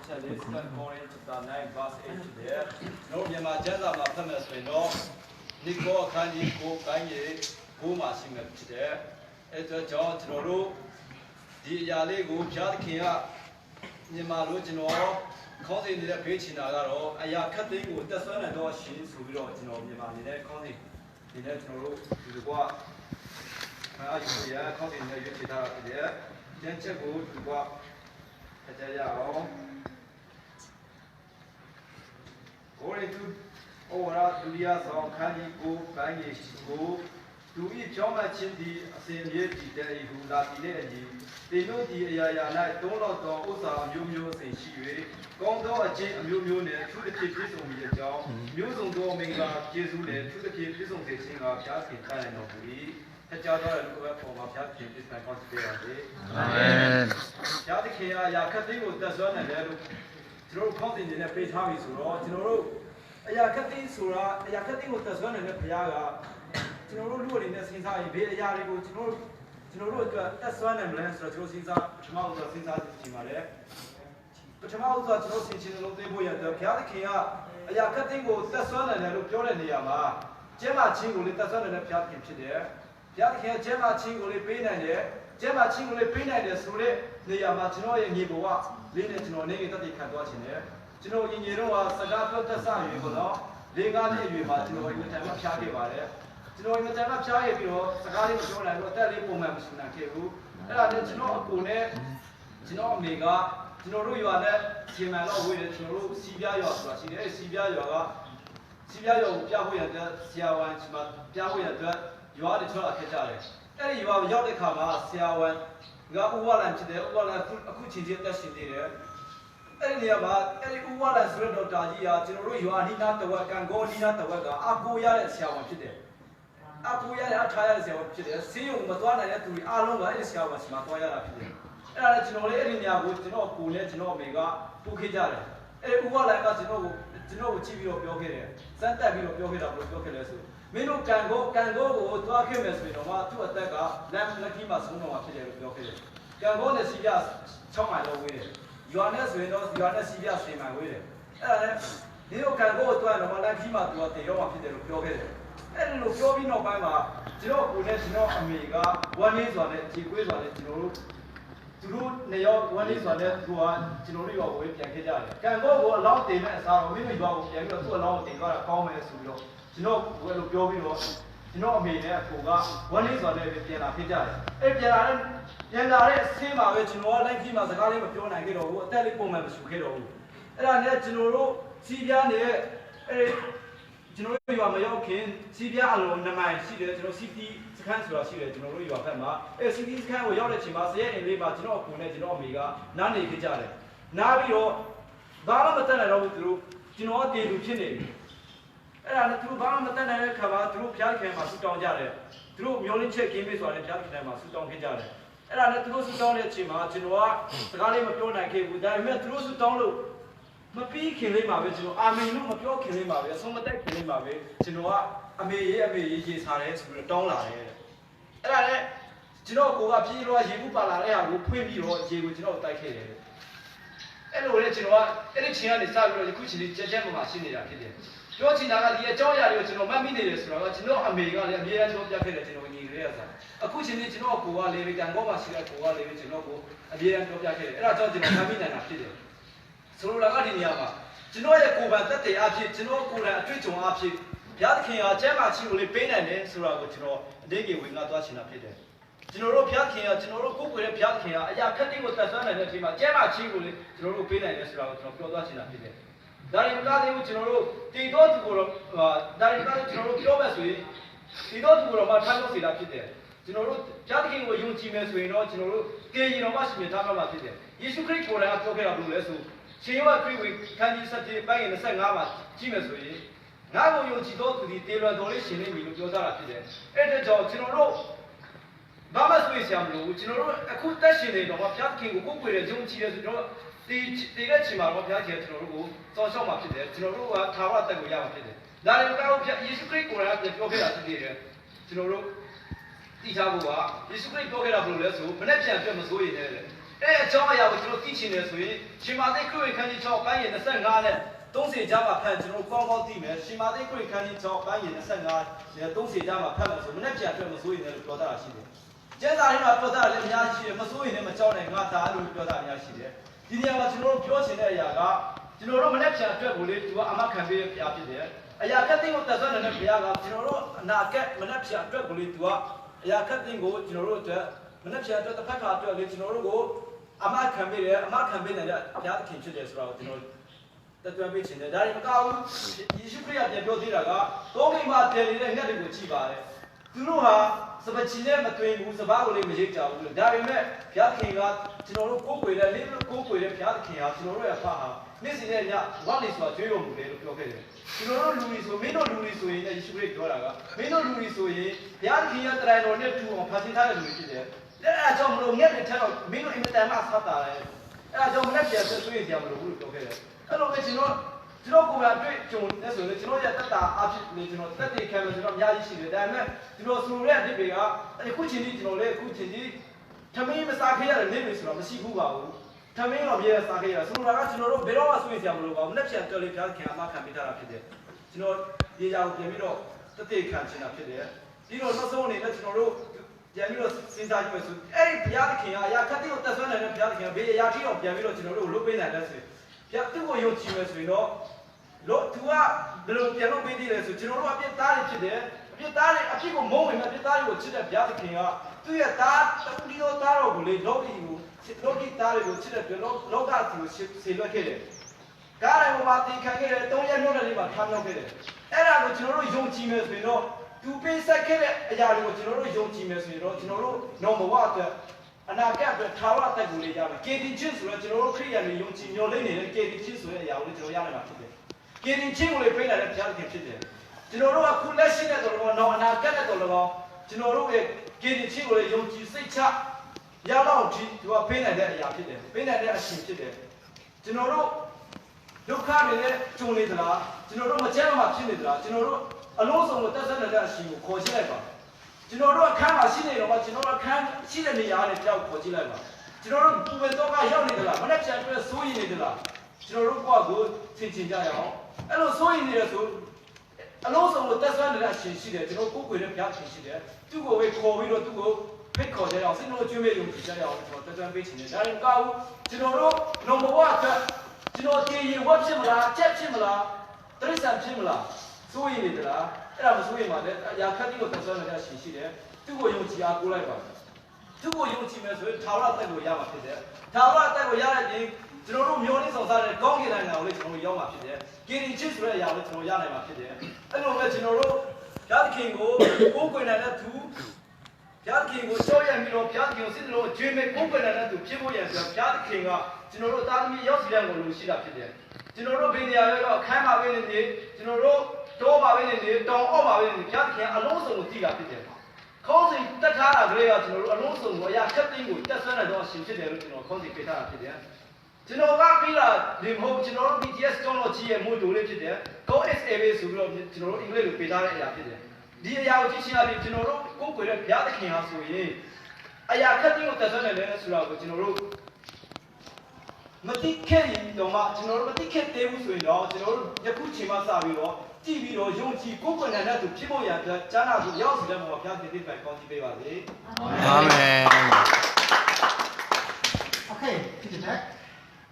verse 8တဲ့တို့မြန်မာကျမ်းစာမှာဖတ်မယ်ဆိုရင်တော့နိကောအခန်းကြီး9ကိုင်းရေ9မှာရှိမှဖြစ်တယ်အဲ့တော့ကျွန်တော်တို့ဒီအရာလေးကိုဘုရားသခင်ကမြန်မာလိုကျွန်တော်ခေါင်းစဉ်နေတဲ့ဖေးချင်တာကတော့အရာခတ်သိမ်းကိုတက်ဆွမ်းနိုင်တော့ရှင်ဆိုပြီးတော့ကျွန်တော်မြန်မာနေတဲ့ခေါင်းစဉ်ဒီနဲ့ကျွန်တော်တို့ဒီလိုကအားယူရခေါင်းစဉ်နဲ့ရွေးချယ်ထားတာဖြစ်တယ်ကျမ်းချက်ကိုဒီကအကြရအောင်ကိုရီတူဩဝါဒဒုတိယဆောင်ခန်းကြီးကိုပိုင်းကြီးကိုသူ၏ကြောင်းမှချင်းသည်အစဉ်မြေတည်တဲ့ဟူလာတည်တဲ့အညီတင်တို့ဒီအရာရာ၌သုံးလောက်သောဥစ္စာအမျိုးမျိုးအစဉ်ရှိ၍ကောင်းသောအခြင်းအမျိုးမျိုးနှင့်သူတစ်ဖြစ်ပြည့်စုံမိတဲ့အကြောင်းမျိုးစုံသောမင်္ဂလာကျေးဇူးနှင့်သူတစ်ဖြစ်ပြည့်စုံစေခြင်းကဘုရားခင်ခံနိုင်တော်မူ၏ထကြသောလူအပေါ်မှာဘုရားခင်ပြည့်စုံကောင်းစေပါစေအာမင်ဘုရားသခင်အရာခတ်သိမ်းကိုသက်ဆွမ်းနိုင်တယ်လို့ကျွန်တော်တို့ခေါင်းစဉ်တွေနဲ့ပေးထားပြီဆိုတော့ကျွန်တော်တို့အရာခတ်သိမ်းဆိုတာအရာခတ်သိမ်းကိုသက်ဆွမ်းနိုင်တဲ့ဘုရားကကျွန်တော်တို့လူအနေနဲ့စဉ်းစားရင်ဘေးအရာတွေကိုကျွန်တော်တို့အတွက်သက်ဆွမ်းနိုင်မလဲဆိုတော့ကျွန်တော်စဉ်းစားပထမဦးဆုံးစဉ်းစားကြည့်ပါလေပထမဦးဆုံးကျွန်တော်စဉ်းချင်လို့သိဖို့ရတယ်ဘုရားသခင်ကအရာခတ်သိမ်းကိုသက်ဆွမ်းနိုင်တယ်လို့ပြောတဲ့နေရာမှာကျမ်းမာခြင်းကိုလည်းသက်ဆွမ်းနိုင်တဲ့ဘုရားသခင်ဖြစ်တယ်ဘုရားသခင်ကျမ်းမာခြင်းကိုလည်းပေးနိုင်တယ်ကျမ်းမာခြင်းကိုလည်းပေးနိုင်တယ်ဆိုတဲ့နေရာမှာကျွန်တော်ရဲ့ညီဘဝလေးနဲ့ကျွန်တော်နေတတ်သိခံသွားခြင်းနဲ့ကျွန်တော်ညီညီတော့စကားပြောတတ်ဆရွေပေါ့နော်၄၅နှစ်အရွယ်မှာကျွန်တော်အင်တာနက်ဖြားခဲ့ပါတယ်ကျွန်တော်အင်တာနက်ဖြားရပြီးတော့စကားလေးမပြောနိုင်တော့အသက်လေးပုံမှန်မရှိနိုင်ခဲ့ဘူးအဲ့ဒါနဲ့ကျွန်တော်အကူနဲ့ကျွန်တော်အမေကကျွန်တော်တို့ရွာနဲ့ရှင်မန်တော့ဝေးတယ်ကျွန်တော်တို့စီပြရွာဆိုတာရှိတယ်အဲ့စီပြရွာကစီပြရွာကိုပြဖို့ရတဲ့ဆရာဝန်ဒီမှာပြဖို့ရတဲ့ရွာတွေကျွန်တော်အခက်ကြတယ်အဲ့ဒီရွာရောက်တဲ့ခါမှာဆရာဝန်ကဥဝလန်ဖြစ်တယ်ဥဝလန်အခုချိန်ချင်းတက်ရှင်နေတယ်အဲ့ဒီနေရာမှာအဲ့ဒီဥဝလန်ဆိုတဲ့ဒေါက်တာကြီးကကျွန်တော်တို့ရွာအနီးနားတဝက်ကံကောနီးနားတဝက်ကအကူရတဲ့ဆရာဝန်ဖြစ်တယ်အကူရတဲ့အထားရတဲ့ဆရာဝန်ဖြစ်တယ်ဆေးရုံမသွားနိုင်တဲ့သူတွေအားလုံးကအဲ့ဒီဆရာဝန်ဆီမှာသွားရတာဖြစ်တယ်အဲ့ဒါလည်းကျွန်တော်လေးအဲ့ဒီနေရာကိုကျွန်တော်ကိုနဲ့ကျွန်တော်အမေကပို့ခဲ့ကြတယ်အဲ့ဒီဥဝလန်ကကျွန်တော်ကိုကြည့်ပြီးတော့ပြောခဲ့တယ်စမ်းတက်ပြီးတော့ပြောခဲ့တာဘယ်လိုပြောခဲ့လဲဆိုမင်းတို့ကံကိုကိုသွားခဲ့မယ်ဆိုရင်တော့သူ့အသက်ကလက်ကြီးမှာဆုံးတော့မှာဖြစ်တယ်လို့ပြောခဲ့တယ်ကံကိုနဲ့စီပြ6မိုင်လောက်ဝေးတယ်ရွာနဲ့ဆိုရင်တော့ရွာနဲ့စီပြ10မိုင်ဝေးတယ်အဲ့ဒါနဲ့ဒီလိုကံကိုသွားတော့လက်ကြီးမှာသူကတည်တော့မှာဖြစ်တယ်လို့ပြောခဲ့တယ်အဲ့ဒီလိုပြောပြီးနောက်ပိုင်းမှာကျွန်တော်ကိုနဲ့ကျွန်တော်အမေကဝမ်းလေးစွာနဲ့ခြေကွေးစွာနဲ့ကျွန်တော်တို့သူတို့နေရောက်ဝမ်းလေးစွာနဲ့သူကကျွန်တော်တို့ရွာကိုပြန်ခဲ့ကြတယ်ကံကိုအလောင်းတင်မဲ့အစားတော့မင်းတို့ရွာကိုပြန်ပြီးတော့သူ့အလောင်းကိုတင်သွားတာကောင်းမယ်ဆိုပြီးတော့ကျွန်တော်ဘယ်လိုပြောပြီးတော့ကျွန်တော်အမေနဲ့အဖိုးကဝမ်းလေးစွာနဲ့ပြန်လာဖြစ်ကြတယ်အဲ့ပြန်လာတဲ့အဆင်းမှာပဲကျွန်တော်ကလိုက်ပြီးမှစကားလေးမပြောနိုင်ခဲ့တော့ဘူးအသက်လေးပုံမှန်မရှူခဲ့တော့ဘူးအဲ့ဒါနဲ့ကျွန်တော်တို့စီးပြားနေတဲ့အဲ့ကျွန်တော်တို့ရွာမရောက်ခင်စီးပြားအလုံး2မိုင်ရှိတယ်ကျွန်တော်စီတီစခန်းဆိုတာရှိတယ်ကျွန်တော်တို့ရွာဘက်မှာအဲ့စီတီစခန်းကိုရောက်တဲ့ချိန်မှာစရဲအိမ်လေးမှာကျွန်တော်အကူနဲ့ကျွန်တော်အမေကနားနေခဲ့ကြတယ်နားပြီးတော့ဘာမှမတတ်နိုင်တော့ဘူးသူတို့ကျွန်တော်တေလူဖြစ်နေပြီအဲ့ဒါနဲ့သူတို့ဘာမှမတတ်နိုင်တဲ့ခါမှာသူတို့ဖျားခင်မှာဆူတောင်းကြတယ်သူတို့မျိုးလင်းချက်ကင်းပေးဆိုတာလည်းဖျားခင်မှာဆူတောင်းခဲ့ကြတယ်အဲ့ဒါနဲ့သူတို့ဆူတောင်းတဲ့အချိန်မှာကျွန်တော်ကစကားလေးမပြောနိုင်ခဲ့ဘူးဒါပေမဲ့သူတို့ဆူတောင်းလို့မပြီးခင်လေးမှာပဲကျွန်တော်အာမင်လို့မပြောခင်လေးမှာပဲအဆုံးမတက်ခင်လေးမှာပဲကျွန်တော်ကအမေရေစားတယ်ဆိုပြီးတော့တောင်းလာတယ်အဲ့ဒါနဲ့ကျွန်တော်ကိုကပြေးလို့ရေဘူးပါလာတဲ့ဟာကိုဖွင့်ပြီးတော့ရေကိုကျွန်တော်တိုက်ခဲ့တယ်အဲ့လိုလေကျွန်တော်ကအဲ့ဒီချိန်ကနေစပြီးတော့ဒီခုချိန်လေးကြက်ကြက်မှာရှိနေတာဖြစ်တယ်ပြောချင်တာကဒီအကြောင်းအရာတွေကိုကျွန်တော်မှတ်မိနေတယ်ဆိုတော့ကျွန်တော်အမေကလည်းအမြဲတမ်းပြောပြခဲ့တယ်ကျွန်တော်ညီလေးရစားအခုချိန်လေးကျွန်တော်ကိုကလေကံကောမှာရှိတဲ့ကိုကလေကျွန်တော်ကိုအမြဲတမ်းပြောပြခဲ့တယ်အဲ့ဒါကြောင့်ကျွန်တော်မှတ်မိနိုင်တာဖြစ်တယ်ဆိုလိုတာကဒီနေရာမှာကျွန်တော်ရဲ့ကိုယ်ပိုင်သက်သေအဖြစ်ကျွန်တော်ကိုယ်တိုင်အတွေ့အကြုံအဖြစ်ဘုရားသခင်ဟာကျမ်းမာခြင်းကိုလေးပေးနိုင်တယ်ဆိုတာကိုကျွန်တော်အတိတ်ကဝင်ကားသွားချင်တာဖြစ်တယ်ကျွန်တော်တို့ဘုရားခင်ကကျွန်တော်တို့ကိုယ်ကိုယ်ရဲ့ဘုရားခင်ကအရာခက်တဲ့ကိုသက်သွားနိုင်တဲ့အချိန်မှာကျမ်းမာခြင်းကိုလေးကျွန်တော်တို့ပေးနိုင်တယ်ဆိုတာကိုကျွန်တော်ပြောသွားချင်တာဖြစ်တယ်ဒါရင်မကားသေးဘူးကျွန်တော်တို့တည်တော်သူကိုတော့ဒါရင်ကကျွန်တော်တို့ပြောမယ်ဆိုရင်တည်တော်သူကိုတော့မှထားလို့စီတာဖြစ်တယ်ကျွန်တော်တို့ဘုရားသခင်ကိုယုံကြည်မယ်ဆိုရင်တော့ကျွန်တော်တို့ကေရင်တော်မှရှင်ထားမှာဖြစ်တယ်ယေရှုခရစ်ကိုယ်တိုင်ကပြောခဲ့တာဘယ်လိုလဲဆိုရှင်ယောဟန်ခရစ်ဝင်ခန်းကြီး7ပိုင်း25မှာကြည့်မယ်ဆိုရင်ငါ့ကိုယုံကြည်သောသူသည်တေလွန်တော်လေးရှင်နေပြီလို့ပြောထားတာဖြစ်တယ်အဲ့ဒါကြောင့်ကျွန်တော်တို့ဘာမှဆွေးဆရာမလို့ကျွန်တော်တို့အခုတက်ရှင်နေတော့ဘုရားခင်ကိုကိုယ်ကိုယ်ရဲ့ယုံကြည်ရဆိုတော့ဒီတဲ့ချိန်မှာတော့ဘုရားခင်ကျွန်တော်တို့ကိုစောင့်ရှောက်မှာဖြစ်တယ်ကျွန်တော်တို့ကထာဝရတက်ကိုရမှာဖြစ်တယ်ဒါလည်းကောင်းယေရှုခရစ်ကိုယ်တိုင်ပြောခဲ့တာဖြစ်တယ်ကျွန်တော်တို့သိချဖို့ကယေရှုခရစ်ပြောခဲ့တာဘယ်လိုလဲဆိုမနေ့ပြန်ပြတ်မစိုးရိမ်နဲ့လေ အဲ့အကြောင်းအရာကိုကျွန်တော်သိချင်တယ်ဆိုရင်ရှင်မာသိခရစ်ခန်းကြီး6ပိုင်းရဲ့25နဲ့30ကြားမှာဖတ်ကျွန်တော်ကောင်းကောင်းသိမယ်ရှင်မာသိခရစ်ခန်းကြီး6ပိုင်းရဲ့25နဲ့30ကြားမှာဖတ်မယ်ဆိုမနေ့ပြန်အတွက်မစိုးရင်လည်းပြောတာရှိတယ်ကျမ်းစာထဲမှာပြောတာလည်းအများကြီးရှိတယ်မစိုးရင်လည်းမကြောက်နဲ့ငါသားလို့ပြောတာအများရှိတယ်ဒီနေရာမှာကျွန်တော်တို့ပြောချင်တဲ့အရာကကျွန်တော်တို့မနေ့ပြန်အတွက်ကိုလေသူကအမခံပေးတဲ့ဘုရားဖြစ်တယ်အရာခက်သိန်းကိုတက်ဆွမ်းနေတဲ့ဘုရားကကျွန်တော်တို့အနာဂတ်မနေ့ပြန်အတွက်ကိုလေသူကအရာခက်သိန်းကိုကျွန်တော်တို့အတွက်မနေ့ပြန်အတွက်တစ်ဖက်ကအတွက်လေကျွန်တော်တို့ကိုအမခံပေးတယ်အမခံပေးနေတဲ့ဘုရားသခင်ဖြစ်တယ်ဆိုတော့ကျွန်တော်တက်သွမ်းပေးချင်တယ်ဒါရင်မကောက်ဘူးယေရှုခရစ်ပြန်ပြောသေးတာကကောင်းကင်မှာတည်နေတဲ့ငှက်တွေကိုကြည့်ပါတယ်သူတို့ဟာစပချီနဲ့မတွင်ဘူးစပားကိုလည်းမရိပ်ကြဘူးလို့ဒါပေမဲ့ဘုရားခင်ကကျွန်တော်တို့ကိုယ်ကိုယ်နဲ့လေးကိုယ်ကိုယ်နဲ့ဘုရားသခင်ဟာကျွန်တော်တို့ရဲ့ဖဟာနေ့စဉ်နဲ့ညဝတ်နေဆိုတာကြွေးတော်မူတယ်လို့ပြောခဲ့တယ်ကျွန်တော်တို့လူတွေဆိုမင်းတို့လူတွေဆိုရင်ယေရှုခရစ်ပြောတာကမင်းတို့လူတွေဆိုရင်ဘုရားသခင်ရဲ့တရားတော်နဲ့တူအောင်ဖန်ဆင်းထားတဲ့လူတွေဖြစ်တယ်အဲ့ဒါကြောင့်မလို့ငှက်တွေထက်တော့မင်းတို့အင်မတန်မှဆက်တာလေအဲ့ဒါကြောင့်မနေ့ပြန်ဆွေးကြမလို့ဘူးလို့ပြောခဲ့တယ်အဲ့လိုပဲကျွန်တော်ကိုယ်ကတွေ့ကြုံနေဆိုရင်ကျွန်တော်ရဲ့တက်တာအဖြစ်နေကျွန်တော်တက်တဲ့ခံမယ်ကျွန်တော်အများကြီးရှိတယ်ဒါပေမဲ့ကျွန်တော်ဆိုတဲ့အဖြစ်တွေကအခုချင်းကြီးကျွန်တော်လည်းအခုချင်းကြီးထမင်းမစားခဲ့ရတဲ့နေ့တွေဆိုတော့မရှိဘူးပါဘူးထမင်းတော့မြဲစားခဲ့ရဆိုတော့ကကျွန်တော်တို့ဘယ်တော့မှဆွေးကြမလို့ပါဘူးမနေ့ပြန်တော်လေးပြခင်အမခံပေးထားတာဖြစ်တယ်ကျွန်တော်ဒီကြောင်ပြင်ပြီးတော့တက်တဲ့ခံချင်တာဖြစ်တယ်ဒီတော့နောက်ဆုံးအနေနဲ့ကျွန်တော်တို့ပြန်ပြီးတော့စဉ်းစားကြည့်မယ်ဆိုအဲ့ဒီဘုရားသခင်ကအရာခတ်တိကိုတက်ဆွမ်းနေတဲ့ဘုရားသခင်ကဘေးအရာကြီးတော့ပြန်ပြီးတော့ကျွန်တော်တို့လုပ်ပေးနိုင်တယ်ဆိုရင်သူ့ကိုယုံကြည်မယ်ဆိုရင်တော့လို့သူကဘယ်လိုပြန်လုပ်ပေးသေးလဲဆိုကျွန်တော်တို့အပြစ်သားတွေဖြစ်တယ်အပြစ်သားတွေအဖြစ်ကိုမုန်းဝင်မဲ့အပြစ်သားတွေကိုချစ်တဲ့ဘုရားသခင်ကသူ့ရဲ့သားတူဒီတော်သားတော်ကိုလေလောကီသားတွေကိုချစ်တဲ့လောကစီကိုဆေလွတ်ခဲ့တယ်ကားတိုင်းမှာတင်ခံခဲ့တဲ့3ရက်နှုတ်တဲ့နေ့မှာထားမြောက်ခဲ့တယ်အဲ့ဒါကိုကျွန်တော်တို့ယုံကြည်မယ်ဆိုရင်တော့သူပေးဆက်ခဲ့တဲ့အရာတွေကိုကျွန်တော်တို့ယုံကြည်မယ်ဆိုရင်တော့ကျွန်တော်တို့ number 1အတွက်အနာဂတ်အတွက်ထာဝရတက်ကိုလေရမယ်။ KD ချင်းဆိုတော့ကျွန်တော်တို့ခရိယာတွေယုံကြည်မျှော်လင့်နေတဲ့ KD ချင်းဆိုတဲ့အရာကိုကျွန်တော်ရနိုင်မှာဖြစ်တယ်။ KD ချင်းကိုလေပေးလာတဲ့ဘုရားသခင်ဖြစ်တယ်။ကျွန်တော်တို့ကခုလက်ရှိနဲ့တော်တော်တော့အနာဂတ်နဲ့တော်တော်ကျွန်တော်တို့ရဲ့ KD ချင်းကိုလေယုံကြည်စိတ်ချရတော့ဒီသူကပေးနိုင်တဲ့အရာဖြစ်တယ်။ပေးနိုင်တဲ့အရှင်ဖြစ်တယ်။ကျွန်တော်တို့ဒုက္ခတွေနဲ့ကြုံနေသလား။ကျွန်တော်တို့မချမ်းမဖြစ်နေသလား။ကျွန်တော်တို့အလုံးစုံကိုတက်ဆက်နေတဲ့အရှင်ကိုခေါ်ချလိုက်ပါကျွန်တော်တို့အခန်းမှာရှိနေတော့ကျွန်တော်တို့အခန်းရှိတဲ့နေရာနဲ့ကြောက်ခေါ်ကြည့်လိုက်ပါကျွန်တော်တို့ပူပင်တော့ကရောက်နေသလားမနေ့ပြန်တွေ့စိုးရိမ်နေသလားကျွန်တော်တို့ကိုယ့်ကိုသင်ချင်ကြရအောင်အဲ့လိုစိုးရိမ်နေရဆိုအလုံးစုံကိုတက်ဆွမ်းနေတဲ့အရှင်ရှိတယ်ကျွန်တော်ကိုယ်ကိုယ်နဲ့ဘုရားရှင်ရှိတယ်သူ့ကိုပဲခေါ်ပြီးတော့သူ့ကိုဖိတ်ခေါ်ကြရအောင်စိတ်နှလုံးကျွေးမဲ့ယုံကြည်ကြရအောင်ကျွန်တော်တက်ဆွမ်းပေးချင်တယ်ဒါရင်ကောက်ကျွန်တော်တို့ number 1အတွက်ကျွန်တော်တည်ရင်ဝတ်ဖြစ်မလားချက်ဖြစ်မလားတရိစ္ဆာန်ဖြစ်မလားစိုးရိမ်နေသလားအဲ့ဒါမစိုးရိမ်ပါနဲ့အရာခက်တိကိုတက်ဆွမ်းနေတဲ့အရှင်ရှိတယ်သူ့ကိုယုံကြည်အားကိုးလိုက်ပါသူ့ကိုယုံကြည်မယ်ဆိုရင်ထာဝရတက်ကိုရမှာဖြစ်တယ်ထာဝရတက်ကိုရတဲ့ပြင်ကျွန်တော်တို့မျိုးရင်းဆောင်စားတဲ့ကောင်းကင်နိုင်ငံကိုလည်းကျွန်တော်တို့ရောက်မှာဖြစ်တယ်ဂေရင်ချစ်ဆိုတဲ့အရာကိုကျွန်တော်ရနိုင်မှာဖြစ်တယ်အဲ့လိုပဲကျွန်တော်တို့ဘုရားသခင်ကိုကိုးကွယ်နိုင်တဲ့သူဘုရားသခင်ကိုရှော့ရပြီးတော့ဘုရားသခင်ကိုစိတ်နှလုံးကျွေးမဲ့ကိုးကွယ်နိုင်တဲ့သူဖြစ်ဖို့ရန်ဆိုဘုရားသခင်ကကျွန်တော်တို့သားသမီးရောက်စီတဲ့ကိုလိုရှိတာဖြစ်တယ်ကျွန်တော်တို့ဘယ်နေရာရောက်အခန်းမှာပဲနေကျွန်တော်တို့တော့ပါပဲနေတောင်အောက်ပါပဲနေဘုရားသခင်အလုံးစုံကိုကြည့်တာဖြစ်တယ်ခေါင်းစဉ်တက်ထားတာကလေးကကျွန်တော်တို့အလုံးစုံကိုအရာခက်သိမ်းကိုတက်ဆွမ်းတဲ့တော့အရှင်ဖြစ်တယ်လို့ကျွန်တော်ခေါင်းစဉ်ပေးထားတာဖြစ်တယ်ကျွန်တော်ကပြီးတာဒီမဟုတ်ကျွန်တော်တို့ BTS ကျောင်းတော်ကြီးရဲ့မို့တူလေးဖြစ်တယ် Go SAB ဆိုပြီးတော့ကျွန်တော်တို့အင်္ဂလိပ်လိုပေးထားတဲ့အရာဖြစ်တယ်ဒီအရာကိုကြည့်ရှင်းရပြီးကျွန်တော်တို့ကိုယ်ကိုယ်ရဲ့ဘုရားသခင်ဟာဆိုရင်အရာခက်သိမ်းကိုတက်ဆွမ်းတယ်လဲဆိုတာကိုကျွန်တော်တို့မတိခဲ့ရင်တော့မှကျွန်တော်တို့မတိခဲ့သေးဘူးဆိုရင်တော့ကျွန်တော်တို့ယခုချိန်မှစပြီးတော့ကြည့်ပြီးတော့ယုံကြည်ကိုယ်ကိုယ်နဲ့တဲ့သူဖြစ်ဖို့ရတဲ့ကျမ်းစာကိုရောက်စီတဲ့ဘုရားဘုရားတည်တည်ပိုင်ကောင်းချီးပေးပါစေအာမင် Okay, feedback.